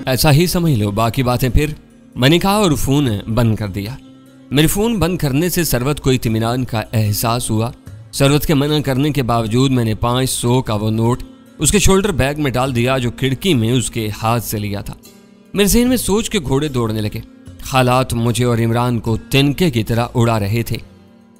ऐसा ही समझ लो, बाकी बातें फिर। मैंने कहा और फोन बंद कर दिया। मेरे फोन बंद करने से सरवत को इत्मीनान का एहसास हुआ। सरवत के मना करने के बावजूद मैंने 500 का वो नोट उसके शोल्डर बैग में डाल दिया जो खिड़की में उसके हाथ से लिया था। मेरे ज़हन में सोच के घोड़े दौड़ने लगे। हालात मुझे और इमरान को तिनके की तरह उड़ा रहे थे।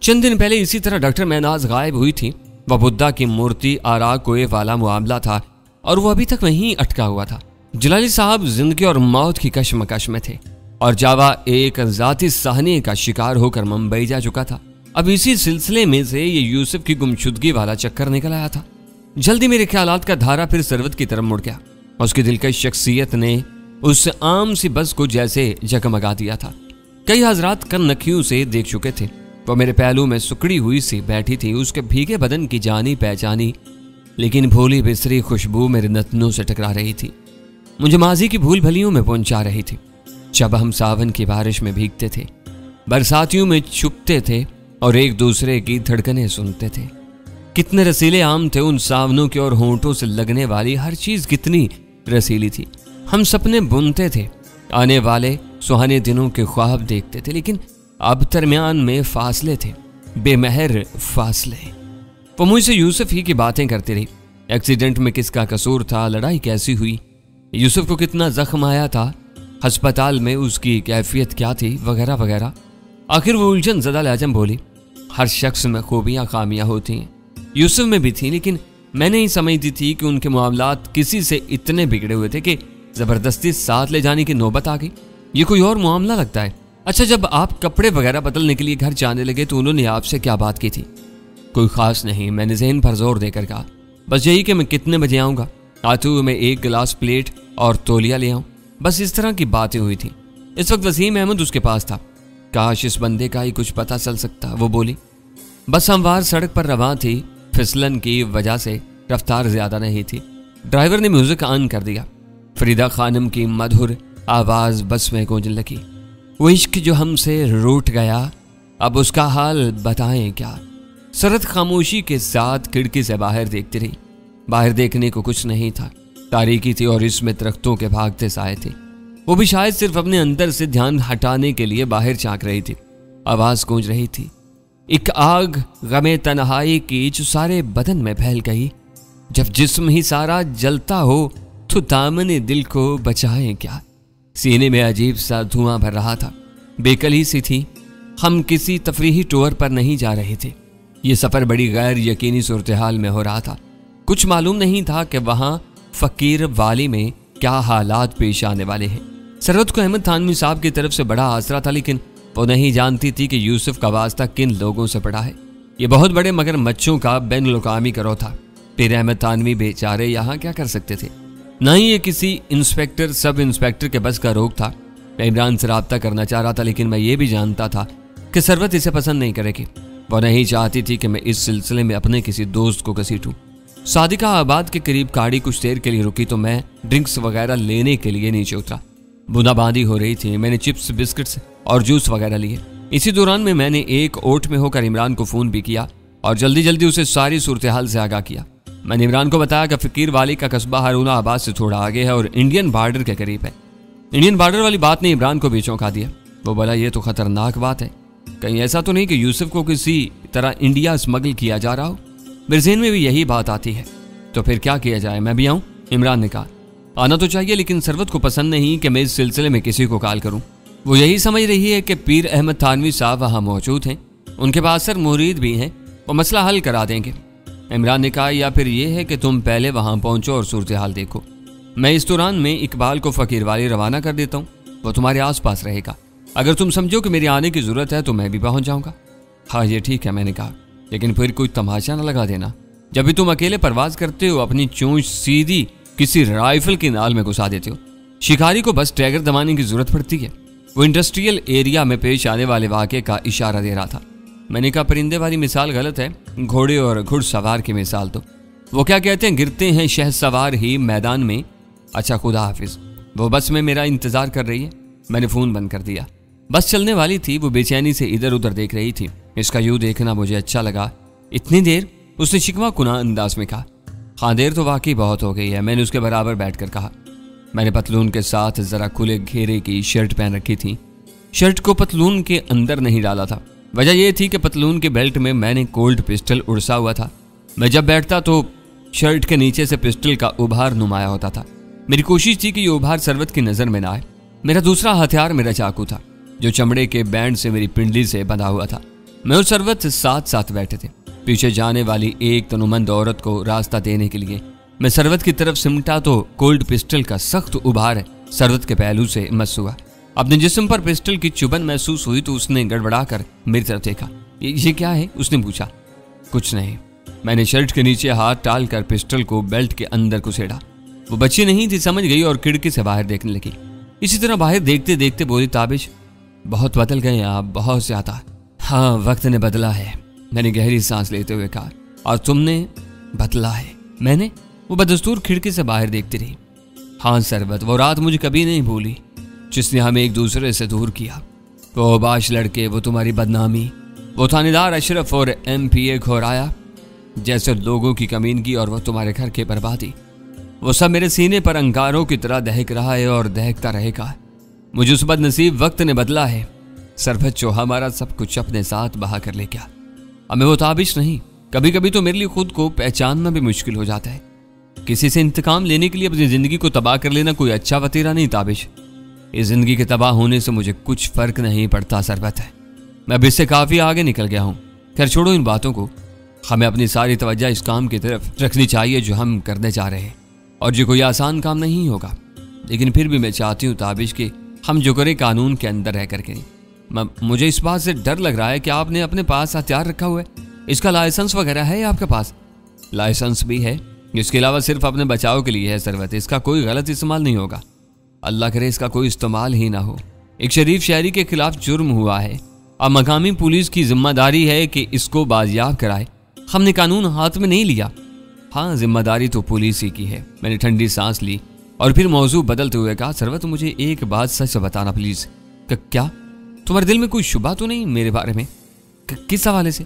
चंद दिन पहले इसी तरह डॉक्टर महनाज गायब हुई थी। वह बुद्धा की मूर्ति आरा कोए वाला मामला था और वो अभी तक वहीं अटका हुआ था। जलाली साहब जिंदगी और मौत की कशमकश में थे और जावा एक जाती सहने का शिकार होकर मुंबई जा चुका था। अब इसी सिलसिले में से ये यूसुफ की गुमशुदगी वाला चक्कर निकल आया था। जल्दी मेरे ख्यालात का धारा फिर सरवत की तरफ मुड़ गया। उसकी दिलकश शख्सियत ने उस आम सी बस को जैसे जगमगा दिया था। कई हजरात कन्नखियों से देख चुके थे। वो मेरे पहलू में सुकड़ी हुई सी बैठी थी। उसके भीगे बदन की जानी पहचानी लेकिन भोली बिसरी खुशबू मेरे नथनों से टकरा रही थी। मुझे माजी की भूल भलियों में पहुंचा रही थी। जब हम सावन की बारिश में भीगते थे, बरसातियों में छुपते थे और एक दूसरे की धड़कनें सुनते थे। कितने रसीले आम थे उन सावनों के और होंठों से लगने वाली हर चीज कितनी रसीली थी। हम सपने बुनते थे, आने वाले सुहाने दिनों के ख्वाब देखते थे, लेकिन अब दरमियान में फासले थे, बेमहर फासले। वो मुझसे यूसुफ ही की बातें करती रही। एक्सीडेंट में किसका कसूर था, लड़ाई कैसी हुई, यूसुफ को कितना जख्म आया था, अस्पताल में उसकी कैफियत क्या थी, वगैरह वगैरह। आखिर वो उलझन ज़दा लाजम बोली, हर शख्स में खूबियाँ खामियाँ होती हैं, यूसुफ में भी थी, लेकिन मैंने ही समझती थी कि उनके मामलात किसी से इतने बिगड़े हुए थे कि ज़बरदस्ती साथ ले जाने की नौबत आ गई। ये कोई और मामला लगता है। अच्छा, जब आप कपड़े वगैरह बदलने के लिए घर जाने लगे तो उन्होंने आपसे क्या बात की थी? कोई ख़ास नहीं, मैंने ज़हन पर जोर देकर कहा, बस यही कि मैं कितने बजे आऊँगा, आते हुए मैं एक गिलास प्लेट और तौलिया ले आऊँ। बस इस तरह की बातें हुई थी। इस वक्त वसीम अहमद उसके पास था। काश इस बंदे का ही कुछ पता चल सकता, वो बोली। बस हमवार सड़क पर रवां थी। फिसलन की वजह से रफ्तार ज्यादा नहीं थी। ड्राइवर ने म्यूजिक ऑन कर दिया। फरीदा खानम की मधुर आवाज बस में गूंजने लगी। वो इश्क जो हमसे रूठ गया, अब उसका हाल बताएं क्या। सरद खामोशी के साथ खिड़की से बाहर देखती रही। बाहर देखने को कुछ नहीं था, तारीकी थी और इसमें दरख्तों के भागते साए थे। वो भी शायद सिर्फ अपने अंदर से ध्यान हटाने के लिए बाहर झांक रही थी। आवाज गूंज रही थी, एक आग गमे तन्हाई की जो सारे बदन में फैल गई। जब जिस्म ही सारा जलता हो तो दामने दिल को बचाएं क्या। सीने में अजीब सा धुआं भर रहा था। बेकली सी थी। हम किसी तफरीही टूर पर नहीं जा रहे थे। ये सफर बड़ी गैर यकीनी सूरत हाल में हो रहा था। कुछ मालूम नहीं था कि वहां फकीर वाली में क्या हालात पेश आने वाले हैं। सरवत को अहमद थानवी साहब की तरफ से बड़ा आसरा था, लेकिन वो नहीं जानती थी कि यूसुफ का वास्ता किन लोगों से पड़ा है। ये बहुत बड़े मगर मच्छों का बैनुल-अक़वामी गिरोह था। फिर अहमद थानवी बेचारे यहाँ क्या कर सकते थे। न ही ये किसी इंस्पेक्टर सब इंस्पेक्टर के बस का रोग था। मैं इमरान से राब्ता करना चाह रहा था, लेकिन मैं ये भी जानता था कि सरवत इसे पसंद नहीं करेगी। वो नहीं चाहती थी कि मैं इस सिलसिले में अपने किसी दोस्त को घसीटूं। सादिका आबाद के करीब गाड़ी कुछ देर के लिए रुकी तो मैं ड्रिंक्स वगैरह लेने के लिए नीचे उतरा। बूंदाबांदी हो रही थी। मैंने चिप्स, बिस्किट्स और जूस वगैरह लिए। इसी दौरान में मैंने एक ओट में होकर इमरान को फ़ोन भी किया और जल्दी जल्दी उसे सारी सूरत हाल से आगाह किया। मैंने इमरान को बताया कि फ़कीर वाली का कस्बा हारूना आबाद से थोड़ा आगे है और इंडियन बॉर्डर के करीब है। इंडियन बॉर्डर वाली बात ने इमरान को भी चौंका दिया। वो बोला, ये तो ख़तरनाक बात है। कहीं ऐसा तो नहीं कि यूसुफ को किसी तरह इंडिया स्मगल किया जा रहा हो। मेरे ज़हन में भी यही बात आती है। तो फिर क्या किया जाए, मैं भी आऊँ? इमरान ने कहा, आना तो चाहिए, लेकिन सरवत को पसंद नहीं कि मैं इस सिलसिले में किसी को कॉल करूं। वो यही समझ रही है कि पीर अहमद थानवी साहब वहाँ मौजूद हैं, उनके पास सर मुरीद भी हैं, वो मसला हल करा देंगे। इमरान ने कहा, या फिर ये है कि तुम पहले वहाँ पहुँचो और सूरत हाल देखो। मैं इस दौरान में इकबाल को फ़कीर वाली रवाना कर देता हूँ, वो तुम्हारे आस पास रहेगा। अगर तुम समझो कि मेरे आने की ज़रूरत है तो मैं भी पहुँच जाऊँगा। हाँ ये ठीक है, मैंने कहा, लेकिन फिर कोई तमाशा न लगा देना। जब भी तुम अकेले परवाज करते हो अपनी चोंच सीधी किसी राइफल की नाल में घुसा देते हो। शिकारी को बस ट्रैगर दबाने की जरूरत पड़ती है। वो इंडस्ट्रियल एरिया में पेश आने वाले वाक़े का इशारा दे रहा था। मैंने कहा, परिंदे वाली मिसाल गलत है, घोड़े और घुड़सवार की मिसाल तो। वो क्या कहते हैं, गिरते हैं शहसवार ही मैदान में। अच्छा खुदा हाफिज। वो बस में मेरा इंतजार कर रही है। मैंने फ़ोन बंद कर दिया। बस चलने वाली थी। वो बेचैनी से इधर उधर देख रही थी। इसका यूँ देखना मुझे अच्छा लगा। इतनी देर? उसने शिकवा कुना अंदाज में कहा। हाँ देर तो वाकई बहुत हो गई है, मैंने उसके बराबर बैठकर कहा। मैंने पतलून के साथ जरा खुले घेरे की शर्ट पहन रखी थी। शर्ट को पतलून के अंदर नहीं डाला था। वजह यह थी कि पतलून के बेल्ट में मैंने कोल्ड पिस्टल उड़सा हुआ था। मैं जब बैठता तो शर्ट के नीचे से पिस्टल का उभार नुमाया होता था। मेरी कोशिश थी कि ये उभार सरवत की नजर में ना आए। मेरा दूसरा हथियार मेरा चाकू था, जो चमड़े के बैंड से मेरी पिंडली से बंधा हुआ था। मैं और सरवत साथ साथ बैठे थे। पीछे जाने वाली एक तनुमंद औरत को रास्ता देने के लिए मैं सरवत की तरफ सिमटा तो कोल्ड पिस्टल का सख्त उभार सरवत के पहलू से मस हुआ। अपने जिस्म पर पिस्टल की चुभन महसूस हुई तो उसने गड़बड़ाकर मेरी तरफ देखा। ये क्या है? उसने पूछा। कुछ नहीं। मैंने शर्ट के नीचे हाथ डालकर पिस्टल को बेल्ट के अंदर घुसेड़ा। वो बच्ची नहीं थी, समझ गई और खिड़की से बाहर देखने लगी। इसी तरह बाहर देखते देखते बोली, ताबिश बहुत बदल गए आप, बहुत ज्यादा। हाँ, वक्त ने बदला है, मैंने गहरी सांस लेते हुए कहा। और तुमने बदला है? मैंने? वो बदस्तूर खिड़की से बाहर देखती रही। हाँ सरबत, वो रात मुझे कभी नहीं भूली जिसने हमें एक दूसरे से दूर किया। वो बाश लड़के, वो तुम्हारी बदनामी, वो थानेदार अशरफ और MPA घोराया जैसे लोगों की कमीनगी और वो तुम्हारे घर की बर्बादी, वो सब मेरे सीने पर अंगारों की तरह दहक रहा है और दहकता रहेगा। मुझे उस बदनसीब वक्त ने बदला है सरबत, जो हमारा सब कुछ अपने साथ बहा कर ले गया। हमें वो ताबिश नहीं। कभी कभी तो मेरे लिए खुद को पहचानना भी मुश्किल हो जाता है। किसी से इंतकाम लेने के लिए अपनी जिंदगी को तबाह कर लेना कोई अच्छा वतीरा नहीं ताबिश। इस जिंदगी के तबाह होने से मुझे कुछ फर्क नहीं पड़ता सरबत है। मैं अब इससे काफी आगे निकल गया हूँ। खैर छोड़ो इन बातों को। हमें अपनी सारी तवज्जो इस काम की तरफ रखनी चाहिए जो हम करने जा रहे हैं। और जो कोई आसान काम नहीं होगा, लेकिन फिर भी मैं चाहती हूँ ताबिश कि हम जो करें कानून के अंदर रह करके। मुझे इस बात से डर लग रहा है कि आपने अपने पास हथियार रखा हुआ है। इसका लाइसेंस वगैरह है आपके पास? लाइसेंस भी है, इसके अलावा सिर्फ अपने बचाव के लिए है सरवत। इसका कोई गलत इस्तेमाल नहीं होगा। अल्लाह करे इसका कोई इस्तेमाल ही ना हो। एक शरीफ शहरी के खिलाफ जुर्म हुआ है। अब मकामी पुलिस की जिम्मेदारी है कि इसको बाजियाब कराए। हमने कानून हाथ में नहीं लिया। हाँ, जिम्मेदारी तो पुलिस ही की है। मैंने ठंडी सांस ली और फिर मौजू बदलते हुए कहा, सरवत मुझे एक बात सच बताना प्लीज। क्या? तुम्हारे दिल में कोई शुबा तो नहीं मेरे बारे में? किस हवाले से?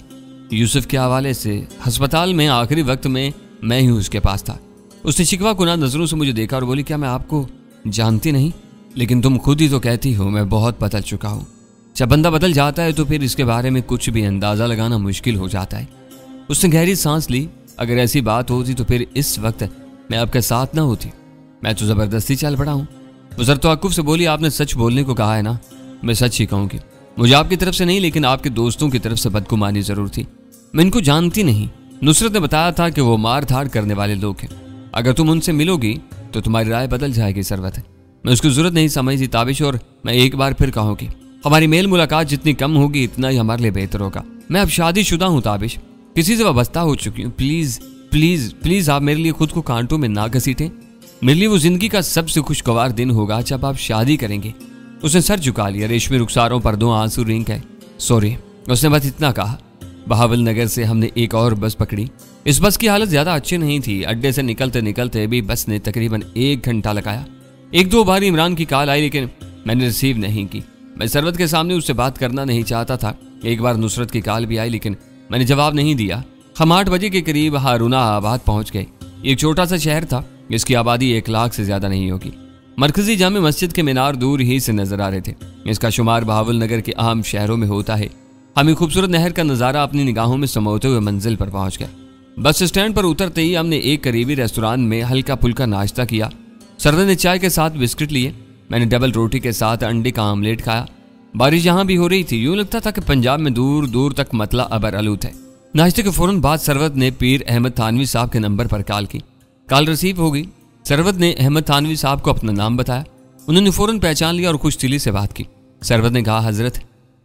यूसुफ के हवाले से। अस्पताल में आखिरी वक्त में मैं ही उसके पास था। उसने शिकवा कुना नजरों से मुझे देखा और बोली, क्या मैं आपको जानती नहीं? लेकिन तुम खुद ही तो कहती हो मैं बहुत बदल चुका हूँ। जब बंदा बदल जाता है तो फिर इसके बारे में कुछ भी अंदाजा लगाना मुश्किल हो जाता है। उसने गहरी सांस ली। अगर ऐसी बात होती तो फिर इस वक्त मैं आपके साथ ना होती। मैं तो जबरदस्ती चल पड़ा हूँ। वो जरा तवक्कुफ से बोली, आपने सच बोलने को कहा है ना? मैं सच ही कहूँगी। मुझे आपकी तरफ से नहीं लेकिन आपके दोस्तों की तरफ से बदगुमानी जरूर थी। मैं इनको जानती नहीं। नुसरत ने बताया था कि वो मार धाड़ करने वाले लोग हैं। अगर तुम उनसे मिलोगी तो तुम्हारी राय बदल जाएगी सरवत। मैं उसकी जरूरत नहीं समझती ताबिश, और मैं एक बार फिर कहूँगी हमारी मेल मुलाकात जितनी कम होगी इतना ही हमारे लिए बेहतर होगा। मैं अब शादीशुदा हूँ ताबिश, किसी से वाबस्ता हो चुकी हूँ। प्लीज प्लीज प्लीज आप मेरे लिए खुद को कांटों में ना घसीटें। मेरे लिए वो जिंदगी का सबसे खुशगवार दिन होगा जब आप शादी करेंगे। उसने सर झुका लिया। रेशमी रुखसारों पर 2 आंसू रिंग गए। सॉरी, उसने बस इतना कहा। बहावल नगर से हमने एक और बस पकड़ी। इस बस की हालत ज्यादा अच्छी नहीं थी। अड्डे से निकलते निकलते भी बस ने तकरीबन 1 घंटा लगाया। 1-2 बार इमरान की कॉल आई लेकिन मैंने रिसीव नहीं की। मैं सरवत के सामने उससे बात करना नहीं चाहता था। एक बार नुसरत की कॉल भी आई लेकिन मैंने जवाब नहीं दिया। हम 8 बजे के करीब हारूना आबाद पहुंच गए। एक छोटा सा शहर था, इसकी आबादी 1 लाख से ज्यादा नहीं होगी। मरकजी जामे मस्जिद के मीनार दूर ही से नजर आ रहे थे। इसका शुमार बहावल नगर के अहम शहरों में होता है। हमें खूबसूरत नहर का नज़ारा अपनी निगाहों में समोते हुए मंजिल पर पहुंच गए। बस स्टैंड पर उतरते ही हमने एक करीबी रेस्टोरेंट में हल्का फुल्का नाश्ता किया। सरदा ने चाय के साथ बिस्किट लिए। मैंने डबल रोटी के साथ अंडे का आमलेट खाया। बारिश यहाँ भी हो रही थी। यूं लगता था कि पंजाब में दूर दूर तक मतला अबर आलूद है। नाश्ते के फौरन बाद सरवत ने पीर अहमद थानवी साहब के नंबर पर कॉल की। कॉल रिसीव हो गई। सरवत ने अहमद थानवी साहब को अपना नाम बताया। उन्होंने फौरन पहचान लिया और खुश दिली से बात की। सरवत ने कहा, हजरत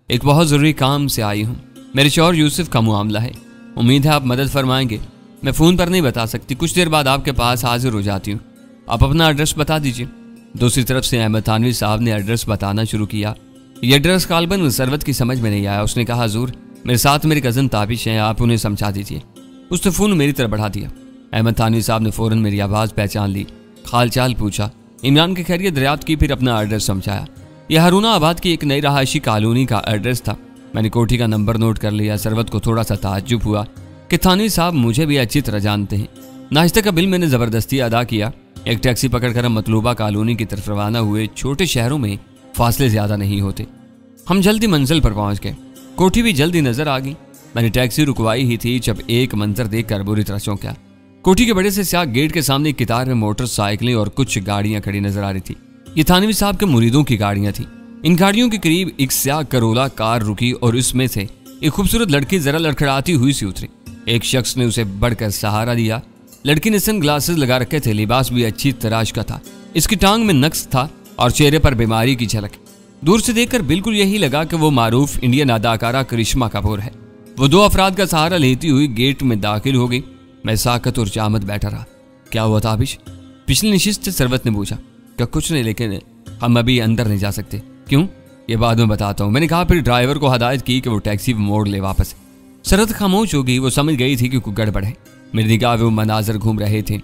एक बहुत ज़रूरी काम से आई हूँ। मेरे शौहर यूसुफ का मामला है। उम्मीद है आप मदद फरमाएंगे। मैं फ़ोन पर नहीं बता सकती, कुछ देर बाद आपके पास हाजिर हो जाती हूँ। आप अपना एड्रेस बता दीजिए। दूसरी तरफ से अहमद थानवी साहब ने एड्रेस बताना शुरू किया। यह एड्रेस कालबन सरवत की समझ में नहीं आया। उसने कहा, हुजूर मेरे साथ मेरे कज़न ताबिश हैं, आप उन्हें समझा दीजिए। उसने फ़ोन मेरी तरफ बढ़ा दिया। अहमद थानवी साहब ने फ़ौरन मेरी आवाज़ पहचान ली। हाल चाल पूछा, इमरान की खैरियत दरियाफ्त की, फिर अपना एड्रेस समझाया। यह हारूना आबाद की एक नई रहायशी कॉलोनी का एड्रेस था। मैंने कोठी का नंबर नोट कर लिया। सरवत को थोड़ा सा ताज्जुब हुआ कि थानवी साहब मुझे भी अच्छी तरह जानते हैं। नाश्ते का बिल मैंने ज़बरदस्ती अदा किया। एक टैक्सी पकड़कर हम मतलूबा कॉलोनी की तरफ रवाना हुए। छोटे शहरों में फासले ज्यादा नहीं होते। हम जल्दी मंजिल पर पहुंच गए। कोठी भी जल्दी नजर आ गई। मैंने टैक्सी रुकवाई ही थी जब एक मंजर देखकर बुरी तरह चौंका। कोठी के बड़े से स्याह गेट के सामने कितार में मोटरसाइकिलें और कुछ गाड़ियां खड़ी नजर आ रही थी। ये थानवी साहब के मुरीदों की गाड़ियां थी। इन गाड़ियों के करीब एक स्याह करोला कार रुकी और इसमें से एक खूबसूरत लड़की जरा लड़खड़ाती हुई सी उतरी। एक शख्स ने उसे बढ़कर सहारा दिया। लड़की ने सन ग्लासेस लगा रखे थे, लिबास भी अच्छी तराश का था। इसकी टांग में नक्श था और चेहरे पर बीमारी की झलक। दूर से देखकर बिल्कुल यही लगा कि वो मारूफ इंडियन अदाकारा करिश्मा कपूर है। वो दो अफराद का सहारा लेती हुई गेट में दाखिल हो गई। मैं साकत और जामत बैठा रहा। क्या हुआ ताबिश? पिछली नशिस्त से सरवत ने पूछा। क्या कुछ नहीं, लेकिन हम अभी अंदर नहीं जा सकते। क्यों? ये बाद में बताता हूँ, मैंने कहा। फिर ड्राइवर को हदायत की कि वो टैक्सी मोड़ ले वापस। सरवत खामोश हो गई। वो समझ गई थी कि कोई गड़बड़ है। मेरी निगाह में वो मनाजर घूम रहे थे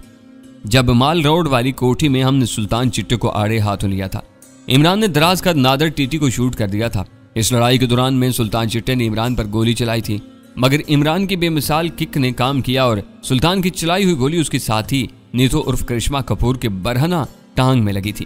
जब माल रोड वाली कोठी में हमने सुल्तान चिट्टे को आड़े हाथों लिया था। इमरान ने दराज का नादर टीटी को शूट कर दिया था। इस लड़ाई के दौरान में सुल्तान चिट्टे ने इमरान पर गोली चलाई थी, मगर इमरान की बेमिसाल किक ने काम किया और सुल्तान की चलाई हुई गोली उसके साथी नीतू उर्फ करिश्मा कपूर के बरहना टांग में लगी थी।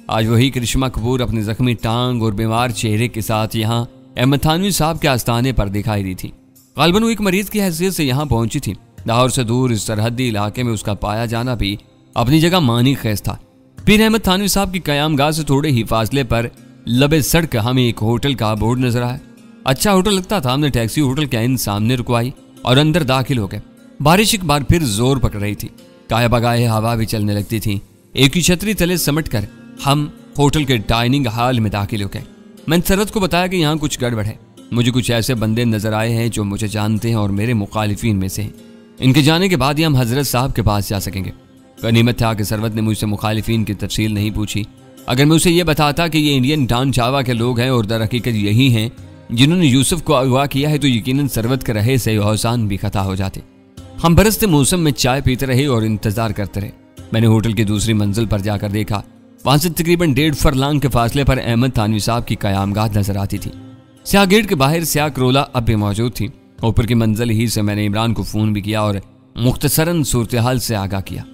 आज वही करिश्मा कपूर अपनी जख्मी टांग और बीमार चेहरे के साथ यहाँ अहमद थानवी साहब के आस्थाने पर दिखाई दी थी। गालबन वो एक मरीज की हैसियत से यहाँ पहुंची थी। लाहौर से दूर इस सरहदी इलाके में उसका पाया जाना भी अपनी जगह मानी खेज था। पीर अहमद थानवी साहब की कयामगाह से थोड़े ही फासले पर लबे सड़क हमें एक होटल का बोर्ड नजर आया। अच्छा होटल लगता था। हमने टैक्सी होटल के इन सामने रुकवाई और अंदर दाखिल हो गए। बारिश एक बार फिर जोर पकड़ रही थी। काया बगाए हवा भी चलने लगती थी। एक ही छतरी तले समट कर हम होटल के डाइनिंग हॉल में दाखिल हो गए। मैंने सरहद को बताया कि यहाँ कुछ गड़बड़ है। मुझे कुछ ऐसे बंदे नजर आए हैं जो मुझे जानते हैं और मेरे मुखालिफिन में से हैं। इनके जाने के बाद ही हम हजरत साहब के पास जा सकेंगे। गनीमत था कि सरवत ने मुझसे मुखालिफिन की तफसील नहीं पूछी। अगर मैं उसे यह बताता कि ये इंडियन डान चावा के लोग हैं और दर हकीकत यही हैं जिन्होंने यूसुफ को अगवा किया है, तो यकीनन सरवत के रहे से औसान भी खता हो जाते। हम बरसते मौसम में चाय पीते रहे और इंतजार करते रहे। मैंने होटल की दूसरी मंजिल पर जाकर देखा। वहां से तकरीबन 1.5 फरलांग के फासले पर अहमद थानवी साहब की कयामगाह नजर आती थी। स्याह गेट के बाहर स्याह करोला अब भी मौजूद थी। ऊपर की मंजिल ही से मैंने इमरान को फोन भी किया और मुख्तसरन सूरत हाल से आगाह किया।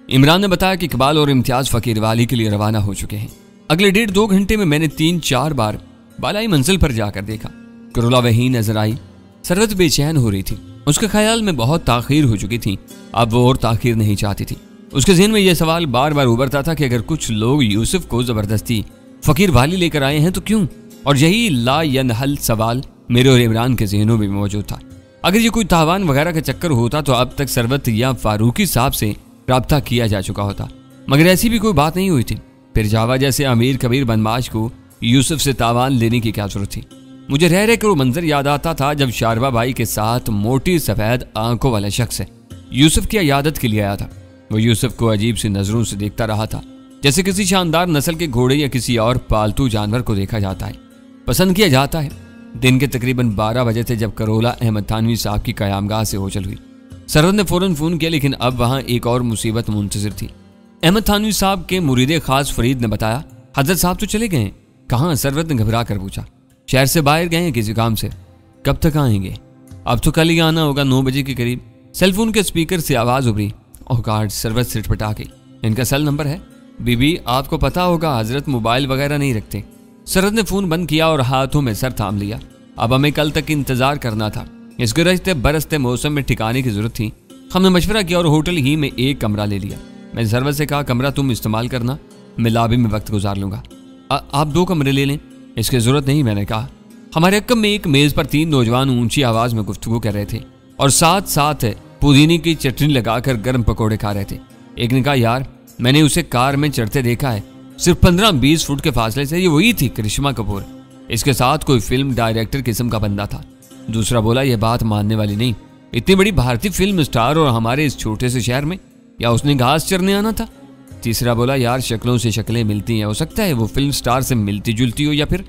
इमरान ने बताया कि इकबाल और इम्तियाज फकीर वाली के लिए रवाना हो चुके हैं। अगले 1.5-2 घंटे में मैंने 3-4 बार बालाई मंजिल पर जाकर देखा। करोला वहीं नजर आई। सरवत बेचैन हो रही थी। उसके ख्याल में बहुत ताखीर हो चुकी थी। अब वो और ताखीर नहीं चाहती थी। उसके ज़हन में यह सवाल बार बार उभरता था कि अगर कुछ लोग यूसुफ को जबरदस्ती फकीर वाली लेकर आए हैं तो क्यों? और यही ला यनहल सवाल मेरे और इमरान के जहनों में मौजूद था। अगर ये कोई तावान वगैरह का चक्कर होता तो अब तक सरवत या फारूकी साहब से राब्ता किया जा चुका होता, मगर ऐसी भी कोई बात नहीं हुई थी। फिर जावा जैसे अमीर कबीर बदमाश को यूसुफ से तावान लेने की क्या जरूरत थी? मुझे रह रह कर वो मंजर याद आता था जब शारवा भाई के साथ मोटी सफेद आंखों वाला शख्स यूसुफ की इयादत के लिए आया था। वो यूसुफ को अजीब सी नजरों से देखता रहा था, जैसे किसी शानदार नस्ल के घोड़े या किसी और पालतू जानवर को देखा जाता है, पसंद किया जाता है। दिन के तकरीबन 12 बजे थे जब करोला अहमद थानवी साहब की कयामगाह से ओझल हुई। सरहद ने फौरन फोन किया, लेकिन अब वहां एक और मुसीबत मुंतजिर थी। अहमद थानवी साहब के मुरीदे खास फरीद ने बताया, हजरत साहब तो चले गए हैं। कहाँ? सरवत ने घबरा कर पूछा। शहर से बाहर गए हैं किसी काम से। कब तक आएंगे? अब तो कल ही आना होगा, 9 बजे के करीब। सेलफोन के स्पीकर से आवाज उभरी। ओह गॉड! सरवत सिटपटा गई। इनका सेल नंबर है? बीबी आपको पता होगा हजरत मोबाइल वगैरह नहीं रखते। सरहद ने फोन बंद किया और हाथों में सर थाम लिया। अब हमें कल तक इंतजार करना था। इस गरजते बरसते मौसम में ठिकाने की जरूरत थी। हमने मशवरा किया और होटल ही में एक कमरा ले लिया। मैंने सरवत से कहा, कमरा तुम इस्तेमाल करना, मैं लॉबी में वक्त गुजार लूंगा। आप 2 कमरे ले लें। इसकी जरूरत नहीं, मैंने कहा। हमारे अक्कम में एक मेज पर 3 नौजवान ऊंची आवाज में गुफ्तगू कर रहे थे और साथ साथ पुदीने की चटनी लगाकर गर्म पकौड़े खा रहे थे। एक ने कहा, यार मैंने उसे कार में चढ़ते देखा है, सिर्फ 15-20 फुट के फासले से। ये वही थी करिश्मा कपूर। इसके साथ कोई फिल्म डायरेक्टर किस्म का बंदा था। दूसरा बोला, यह बात मानने वाली नहीं, इतनी बड़ी भारतीय फिल्म स्टार और हमारे इस छोटे से शहर में, या उसने घास चरने आना था। तीसरा बोला, यार शक्लों से शक्लें मिलती हैं, हो सकता है वो फिल्म स्टार से मिलती जुलती हो, या फिर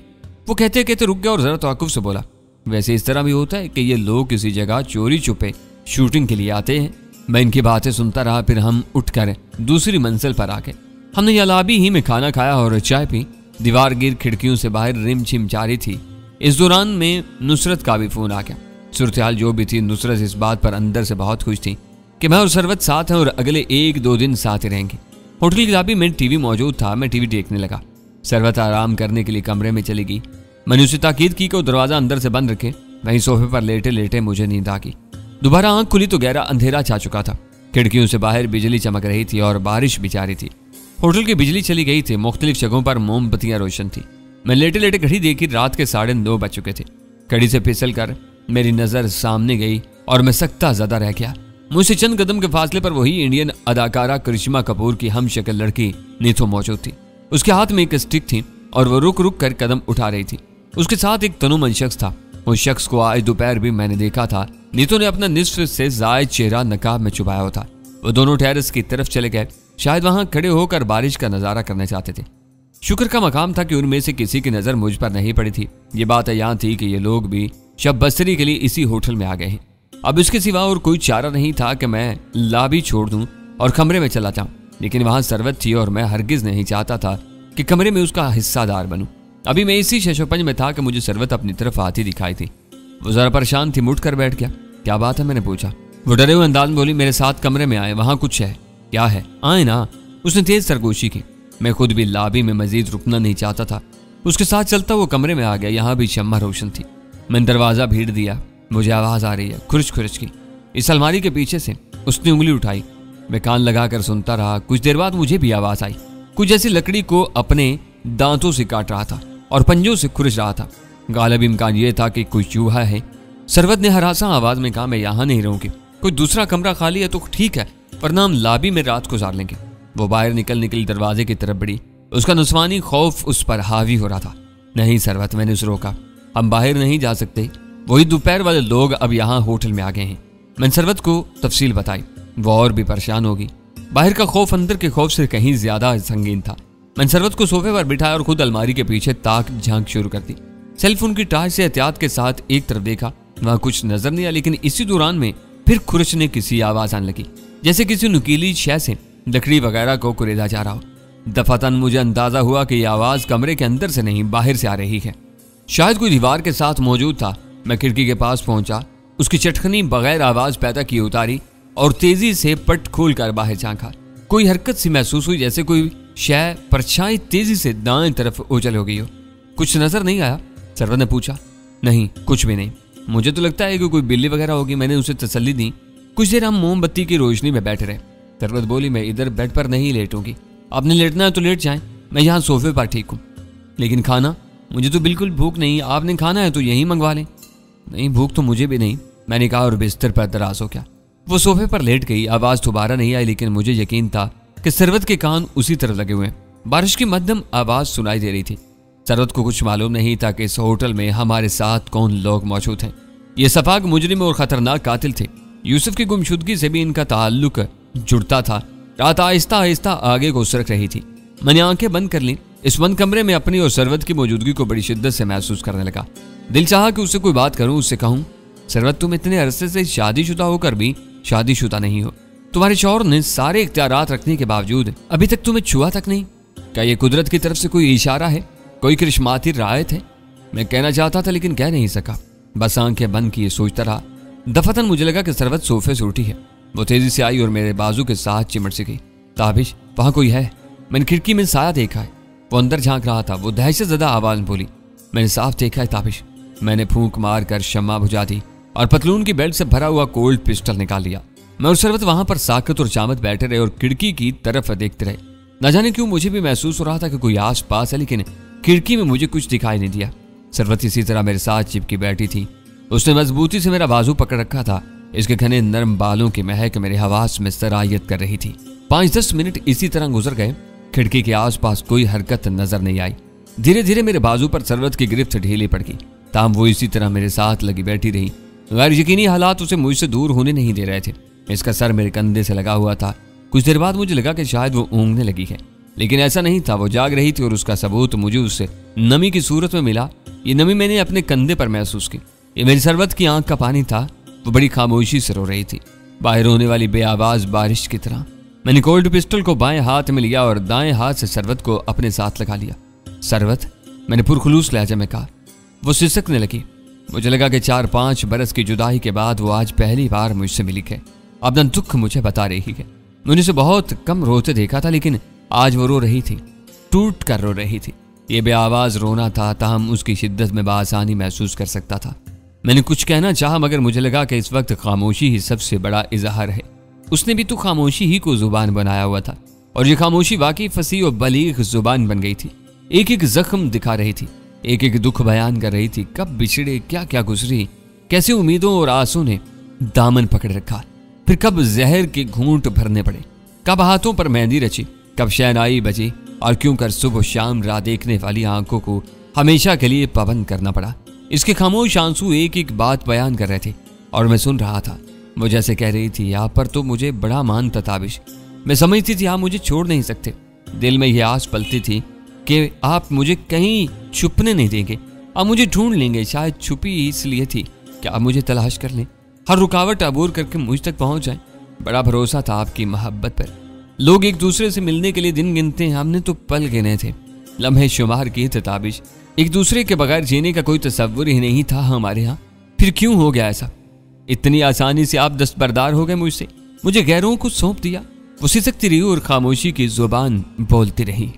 वो कहते कहते रुक गया और जरा तवक्कुफ से बोला, वैसे इस तरह भी होता है कि ये लोग किसी जगह चोरी छुपे शूटिंग के लिए आते हैं। मैं इनकी बातें सुनता रहा। फिर हम उठकर दूसरी मंजिल पर आ गए। हमने या लॉबी ही में खाना खाया और चाय पी। दीवार गिर खिड़कियों से बाहर रिमझिम जारी थी। इस दौरान में नुसरत का भी फोन आ गया। सूरत हाल जो भी थी, नुसरत इस बात पर अंदर से बहुत खुश थी कि मैं और सरवत साथ हैं और अगले 1-2 दिन साथ ही रहेंगे। होटल की लॉबी में टीवी मौजूद था। मैं टीवी देखने लगा। सरवत आराम करने के लिए कमरे में चली गई। मैंने उसे ताकीद की कि वो दरवाजा अंदर से बंद रखे। वहीं सोफे पर लेटे लेटे मुझे नींद आ गई। दोबारा आंख खुली तो गहरा अंधेरा छा चुका था। खिड़कियों से बाहर बिजली चमक रही थी और बारिश भी जारी थी। होटल की बिजली चली गई थी। मुख्तलिफ जगहों पर मोमबत्तियां रोशन थी। मैं लेटे लेटे घड़ी देखी, रात के 9:30 बज चुके थे। घड़ी से फिसल कर मेरी नजर सामने गई और मैं सकता ज़्यादा रह गया। मुझसे चंद कदम के फासले पर वही इंडियन अदाकारा करिश्मा कपूर की हम शक्ल लड़की नीतू मौजूद थी। उसके हाथ में एक स्टिक थी और वो रुक रुक कर कदम उठा रही थी। उसके साथ एक तनुमन शख्स था। उस शख्स को आज दोपहर भी मैंने देखा था। नीतू ने अपना निस्फ से जायद चेहरा नकाब में छुपाया हुआ था। वो दोनों टेरेस की तरफ चले गए। शायद वहां खड़े होकर बारिश का नजारा करना चाहते थे। शुक्र का मकाम था कि उनमें से किसी की नजर मुझ पर नहीं पड़ी थी। ये बात यहाँ थी कि ये लोग भी शब बसरी के लिए इसी होटल में आ गए हैं। अब इसके सिवा और कोई चारा नहीं था कि मैं लॉबी छोड़ दूं और कमरे में चला जाऊं। लेकिन वहां सरवत थी और मैं हरगिज नहीं चाहता था कि कमरे में उसका हिस्सादार बनूं। अभी मैं इसी शशोपंज में था कि मुझे सरवत अपनी तरफ आती दिखाई थी। वो जरा परेशान थी। मुड़ कर बैठ गया। क्या बात है, मैंने पूछा। वो डरे हुए अंदाज में बोली, मेरे साथ कमरे में आए, वहां कुछ है। क्या है? आए ना। उसने तेज सरगोशी की। मैं खुद भी लॉबी में मजीद रुकना नहीं चाहता था। उसके साथ चलता वो कमरे में आ गया। यहाँ भी शम्मा रोशन थी। मैंने दरवाजा भीड़ दिया। मुझे आवाज आ रही है, खुरच खुरच की। इस अलमारी के पीछे से उसने उंगली उठाई। मैं कान लगाकर सुनता रहा। कुछ देर बाद मुझे भी आवाज आई। कुछ ऐसी लकड़ी को अपने दांतों से काट रहा था और पंजों से खुरच रहा था। गालिब इम्कान यह था कि कोई चूहा है। सरवत ने हरासा आवाज में कहा, मैं यहाँ नहीं रहूंगी। कोई दूसरा कमरा खाली है तो ठीक है, वरना हम लॉबी में रात गुजार लेंगे। वो बाहर निकल दरवाजे की तरफ बढ़ी। उसका नुस्वानी खौफ उस पर हावी हो रहा था। नहीं सरवत, मैंने उसे रोका। हम बाहर नहीं जा सकते। वही दोपहर वाले लोग अब यहाँ होटल में आ गए हैं। मैंने सरवत को तफसील बताई। वो और भी परेशान होगी। बाहर का खौफ अंदर के खौफ से कहीं ज्यादा संगीन था। मैंने सरवत को सोफे पर बिठाया और खुद अलमारी के पीछे ताक झांक शुरू कर दी। सेलफोन की टार्च से एहतियात के साथ एक तरफ देखा। वहां कुछ नजर नहीं आया, लेकिन इसी दौरान में फिर खुरचने की आवाज आने लगी, जैसे किसी नुकीली शय से लकड़ी वगैरह को कुरेदा जा रहा हो। दफातन मुझे अंदाजा हुआ कि यह आवाज कमरे के अंदर से नहीं, बाहर से आ रही है। शायद कोई दीवार के साथ मौजूद था। मैं खिड़की के पास पहुंचा। उसकी चटखनी बगैर आवाज पैदा किए उतारी और तेजी से पट खोल कर बाहर झांका। कोई हरकत सी महसूस हुई, जैसे कोई शय परछाई तेजी से दाएं तरफ उछल हो गई हो। कुछ नजर नहीं आया? सरवत ने पूछा। नहीं, कुछ भी नहीं। मुझे तो लगता है कि कोई बिल्ली वगैरह होगी। मैंने उसे तसल्ली दी। कुछ देर हम मोमबत्ती की रोशनी में बैठे रहे। सरवत बोली, मैं इधर बेड पर नहीं लेटूंगी। आपने लेटना है तो लेट जाएं, मैं यहाँ सोफे पर ठीक हूँ। लेकिन खाना? मुझे तो बिल्कुल भूख नहीं। आपने खाना है तो यहीं मंगवा लें। नहीं, भूख तो मुझे भी नहीं, मैंने कहा और बिस्तर पर दराज हो गया। वो सोफे पर लेट गई। आवाज दोबारा नहीं आई, लेकिन मुझे यकीन था कि सरवत के कान उसी तरफ लगे हुए हैं। बारिश की मध्यम आवाज सुनाई दे रही थी। सरवत को कुछ मालूम नहीं था कि इस होटल में हमारे साथ कौन लोग मौजूद हैं। ये सफाक मुजरिम और खतरनाक कातिल थे। यूसुफ की गुमशुदगी से भी इनका ताल्लुक जुड़ता था। रात आहिस्ता आहिस्ता आगे को सरक रही थी। मैंने आंखें बंद कर ली। इस बंद कमरे में अपनी और सरवत की मौजूदगी को बड़ी शिद्दत से महसूस करने लगा। दिल चाहा कि उससे कोई बात करूं, उससे कहूं, सरवत तुम इतने अरसे से शादीशुदा होकर भी शादीशुदा नहीं हो। तुम्हारे शौहर ने सारे इख्तियारात रखने के बावजूद अभी तक तुम्हें छुआ तक नहीं। क्या ये कुदरत की तरफ से कोई इशारा है, कोई करिश्माती रायत है? मैं कहना चाहता था लेकिन कह नहीं सका। बस आंखें बंद किए सोचता रहा। दफतन मुझे लगा कि सरवत सोफे से उठी है। वो तेजी से आई और मेरे बाजू के साथ चिमट से गई। ताबिश, वहां कोई है। मैंने खिड़की में साया देखा है। वो अंदर झांक रहा था। वो दहशत ज़दा आवाज में बोली, मैंने साफ देखा है ताबिश। मैंने फूंक मार कर शम्मा बुझा दी और पतलून की बेल्ट से भरा हुआ कोल्ड पिस्टल निकाल लिया। मैं और सरवत वहां पर साकत और चामत बैठे रहे और खिड़की की तरफ देखते रहे। न जाने क्यों मुझे भी महसूस हो रहा था कि कोई आस पास है, लेकिन खिड़की में मुझे कुछ दिखाई नहीं दिया। सरवत इसी तरह मेरे साथ चिपकी बैठी थी। उसने मजबूती से मेरा बाजू पकड़ रखा था। इसके घने नरम बालों की महक मेरे हवास में सरायत कर रही थी। 5-10 मिनट इसी तरह गुजर गए। खिड़की के आसपास कोई हरकत नजर नहीं आई। धीरे धीरे मेरे बाजू पर सरवत की गिरफ्त ढीली पड़ गई। ताम वो इसी तरह मेरे साथ लगी बैठी रही। गैर यकीनी हालात उसे मुझसे दूर होने नहीं दे रहे थे। इसका सर मेरे कंधे से लगा हुआ था। कुछ देर बाद मुझे लगा कि शायद वो ऊँघने लगी है, लेकिन ऐसा नहीं था। वो जाग रही थी और उसका सबूत मुझे उससे नमी की सूरत में मिला। ये नमी मैंने अपने कंधे पर महसूस की। ये मेरी सरवत की आंख का पानी था। वो बड़ी खामोशी से रो रही थी, बाहर होने वाली बेआवाज बारिश की तरह। मैंने कोल्ड पिस्टल को बाएं हाथ में लिया और दाएं हाथ से सरवत को अपने साथ लगा लिया। सरवत, मैंने पुरखुलूस लहजे में कहा। वो सिसकने लगी। मुझे लगा कि 4-5 बरस की जुदाई के बाद वो आज पहली बार मुझसे मिली है। अपना दुख मुझे बता रही है। मैंने उसे बहुत कम रोते देखा था, लेकिन आज वो रो रही थी, टूट कर रो रही थी। ये बेआवाज रोना था, ताहम उसकी शिद्दत में बआसानी महसूस कर सकता था। मैंने कुछ कहना चाहा, मगर मुझे लगा कि इस वक्त खामोशी ही सबसे बड़ा इजहार है। उसने भी तो खामोशी ही को जुबान बनाया हुआ था, और ये खामोशी वाकई फसी और बलीग जुबान बन गई थी। एक एक जख्म दिखा रही थी, एक एक दुख बयान कर रही थी। कब बिछड़े, क्या क्या गुजरी, कैसे उम्मीदों और आंसू ने दामन पकड़ रखा, फिर कब जहर के घूंट भरने पड़े, कब हाथों पर मेहंदी रची, कब शहनाई बजी, और क्यों कर सुबह शाम राह देखने वाली आंखों को हमेशा के लिए पाबंद करना पड़ा। इसके खामोश आंसू एक एक बात बयान कर रहे थे और मैं सुन रहा था। वो जैसे कह रही थी, आप पर तो मुझे बड़ा मान था ताबिश। मैं समझती थी आप मुझे छोड़ नहीं सकते। दिल में यह आस पलती थी कि आप मुझे कहीं छुपने नहीं देंगे, आप मुझे ढूंढ लेंगे। शायद छुपी इसलिए थी कि आप मुझे तलाश कर लें, हर रुकावट अबूर करके मुझ तक पहुंच जाएं। बड़ा भरोसा था आपकी मोहब्बत पर। लोग एक दूसरे से मिलने के लिए दिन गिनते हैं, हमने तो पल गिने थे, लम्हे शुमार किए थे ताबिश। एक दूसरे के बगैर जीने का कोई तस्वुर ही नहीं था हमारे यहाँ। फिर क्यों हो गया ऐसा? इतनी आसानी से आप दस्तबरदार हो गए मुझसे, मुझे गैरों को सौंप दिया। वो सिसकती रही और खामोशी की जुबान बोलती रही।